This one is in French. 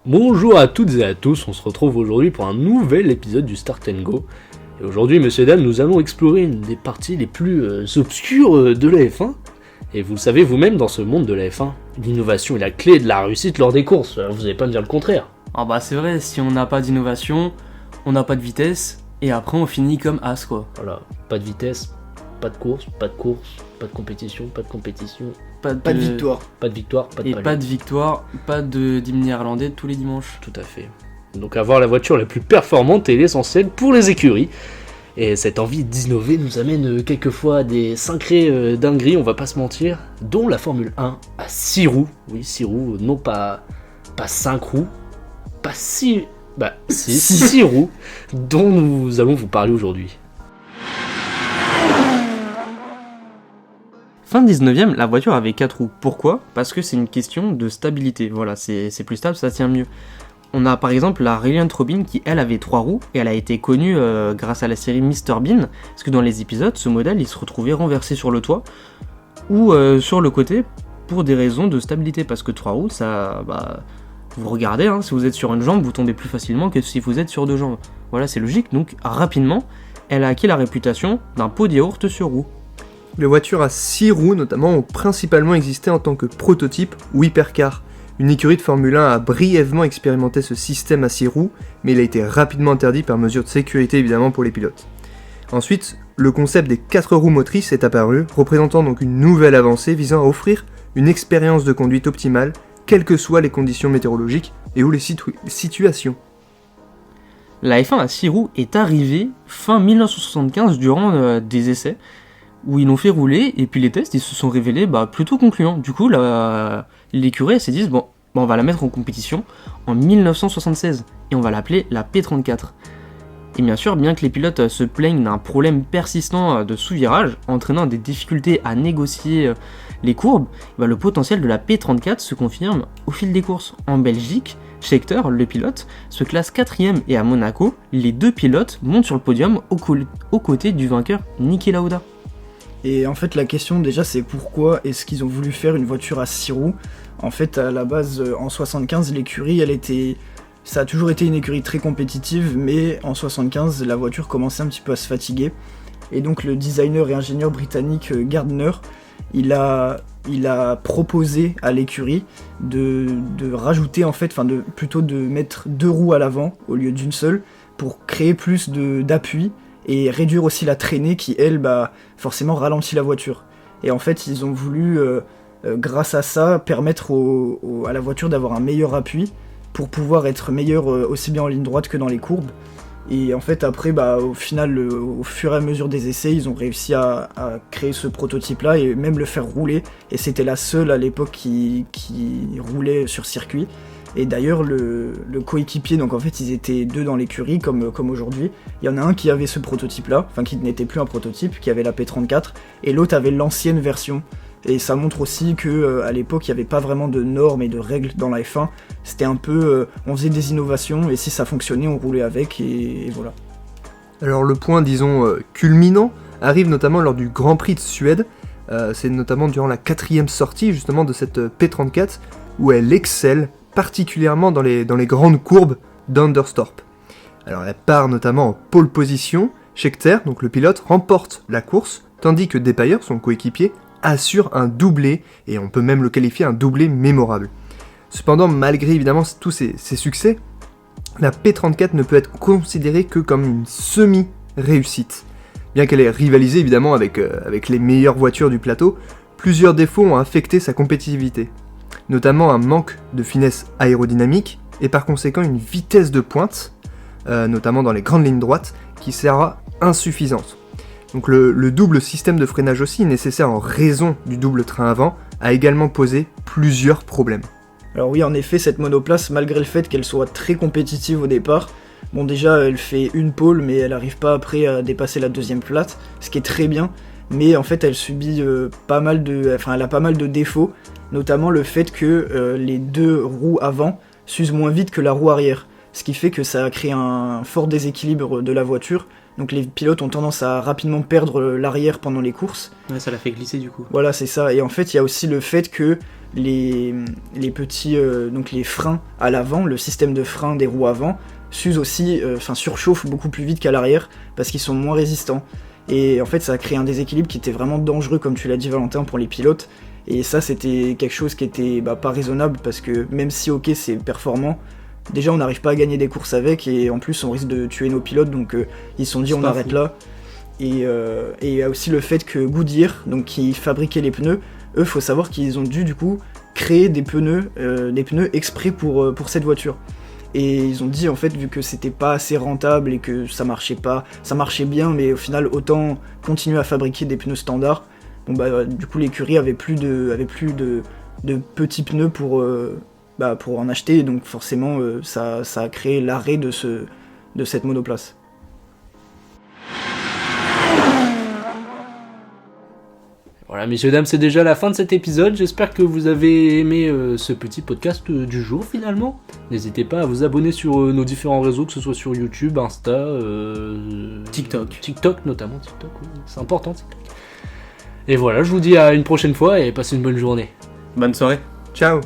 Bonjour à toutes et à tous, on se retrouve aujourd'hui pour un nouvel épisode du Start & Go. Et aujourd'hui, messieurs et dames, nous allons explorer une des parties les plus obscures de la F1. Et vous le savez vous-même, dans ce monde de la F1, l'innovation est la clé de la réussite lors des courses, vous n'allez pas me dire le contraire. Ah bah c'est vrai, si on n'a pas d'innovation, on n'a pas de vitesse, et après on finit comme as quoi. Voilà, pas de vitesse, pas de course, pas de compétition, pas de compétition, Pas de victoire. pas de victoire, pas de Et palais. pas de victoire, pas de d'hymne néerlandais tous les dimanches. Tout à fait. Donc avoir la voiture la plus performante est l'essentiel pour les écuries. Et cette envie d'innover nous amène quelquefois à des sacrées dingueries, on va pas se mentir, dont la Formule 1 à 6 roues. Oui, 6 roues, non pas 5 roues, pas 6... Bah, 6 roues, dont nous allons vous parler aujourd'hui. Fin 19ème, la voiture avait 4 roues. Pourquoi ? Parce que c'est une question de stabilité. Voilà, c'est plus stable, ça tient mieux. On a par exemple la Reliant Robin qui elle avait 3 roues et elle a été connue grâce à la série Mr Bean, parce que dans les épisodes, ce modèle il se retrouvait renversé sur le toit ou sur le côté pour des raisons de stabilité, parce que 3 roues, ça, vous regardez, hein, si vous êtes sur une jambe, vous tombez plus facilement que si vous êtes sur 2 jambes. Voilà, c'est logique, donc rapidement, elle a acquis la réputation d'un pot de yaourt sur roue. Les voitures à 6 roues notamment ont principalement existé en tant que prototype ou hypercar. Une écurie de Formule 1 a brièvement expérimenté ce système à 6 roues, mais il a été rapidement interdit par mesure de sécurité évidemment pour les pilotes. Ensuite, le concept des 4 roues motrices est apparu, représentant donc une nouvelle avancée visant à offrir une expérience de conduite optimale, quelles que soient les conditions météorologiques et ou les situations. La F1 à 6 roues est arrivée fin 1975 durant des essais, où ils l'ont fait rouler, et puis les tests ils se sont révélés plutôt concluants. Du coup, l'écurie s'est dit, on va la mettre en compétition en 1976, et on va l'appeler la P34. Et bien sûr, bien que les pilotes se plaignent d'un problème persistant de sous-virage, entraînant des difficultés à négocier les courbes, le potentiel de la P34 se confirme au fil des courses. En Belgique, Scheckter, le pilote, se classe 4ème, et à Monaco, les 2 pilotes montent sur le podium aux côtés du vainqueur Niki Lauda. Et en fait, la question déjà, c'est pourquoi est-ce qu'ils ont voulu faire une voiture à 6 roues ? En fait, à la base, en 75, l'écurie, ça a toujours été une écurie très compétitive, mais en 75, la voiture commençait un petit peu à se fatiguer. Et donc, le designer et ingénieur britannique Gardner, il a proposé à l'écurie de rajouter, plutôt de mettre 2 roues à l'avant au lieu d'une seule, pour créer plus d'appui, et réduire aussi la traînée qui, elle, forcément ralentit la voiture. Et en fait, ils ont voulu, grâce à ça, permettre à la voiture d'avoir un meilleur appui pour pouvoir être meilleur aussi bien en ligne droite que dans les courbes. Et en fait, après, au final, au fur et à mesure des essais, ils ont réussi à créer ce prototype-là et même le faire rouler. Et c'était la seule à l'époque qui roulait sur circuit. Et d'ailleurs, le coéquipier, donc en fait, ils étaient 2 dans l'écurie, comme aujourd'hui. Il y en a un qui avait ce prototype-là, qui n'était plus un prototype, qui avait la P34, et l'autre avait l'ancienne version. Et ça montre aussi qu'à l'époque, il n'y avait pas vraiment de normes et de règles dans la F1. C'était un peu, on faisait des innovations, et si ça fonctionnait, on roulait avec, et voilà. Alors le point, disons, culminant, arrive notamment lors du Grand Prix de Suède. C'est notamment durant la 4ème sortie, justement, de cette P34, où elle excelle particulièrement dans les grandes courbes d'Understorp. Alors elle part notamment en pole position, Scheckter, donc le pilote, remporte la course, tandis que Depailler, son coéquipier, assure un doublé, et on peut même le qualifier un doublé mémorable. Cependant, malgré évidemment tous ces succès, la P34 ne peut être considérée que comme une semi-réussite. Bien qu'elle ait rivalisé évidemment avec les meilleures voitures du plateau, plusieurs défauts ont affecté sa compétitivité. Notamment un manque de finesse aérodynamique et par conséquent une vitesse de pointe, notamment dans les grandes lignes droites, qui sera insuffisante. Donc le double système de freinage aussi nécessaire en raison du double train avant a également posé plusieurs problèmes. Alors oui, en effet, cette monoplace, malgré le fait qu'elle soit très compétitive au départ, déjà elle fait une pole, mais elle n'arrive pas après à dépasser la 2ème place, ce qui est très bien, mais en fait elle subit elle a pas mal de défauts, notamment le fait que les 2 roues avant s'usent moins vite que la roue arrière. ce qui fait que ça a créé un fort déséquilibre de la voiture. Donc les pilotes ont tendance à rapidement perdre l'arrière pendant les courses. Ouais, ça l'a fait glisser du coup. Voilà, c'est ça. Et en fait, il y a aussi le fait que les petits donc les freins à l'avant, le système de frein des roues avant, s'use aussi, surchauffe beaucoup plus vite qu'à l'arrière parce qu'ils sont moins résistants. Et en fait, ça a créé un déséquilibre qui était vraiment dangereux, comme tu l'as dit, Valentin, pour les pilotes. Et ça, c'était quelque chose qui était pas raisonnable parce que même si, ok, c'est performant, déjà on n'arrive pas à gagner des courses avec et en plus on risque de tuer nos pilotes, donc ils se sont dit on arrête là. Et il y a aussi le fait que Goodyear, donc qui fabriquait les pneus, eux, faut savoir qu'ils ont dû du coup créer des pneus exprès pour cette voiture. Et ils ont dit en fait, vu que c'était pas assez rentable et que ça marchait bien, mais au final autant continuer à fabriquer des pneus standards. Bon du coup l'écurie avait plus de petits pneus pour en acheter, donc forcément ça a créé l'arrêt de cette monoplace. Voilà, messieurs, dames, c'est déjà la fin de cet épisode. J'espère que vous avez aimé ce petit podcast du jour, finalement. N'hésitez pas à vous abonner sur nos différents réseaux, que ce soit sur YouTube, Insta, TikTok notamment. TikTok, oui, c'est important, TikTok. Et voilà, je vous dis à une prochaine fois et passez une bonne journée. Bonne soirée. Ciao.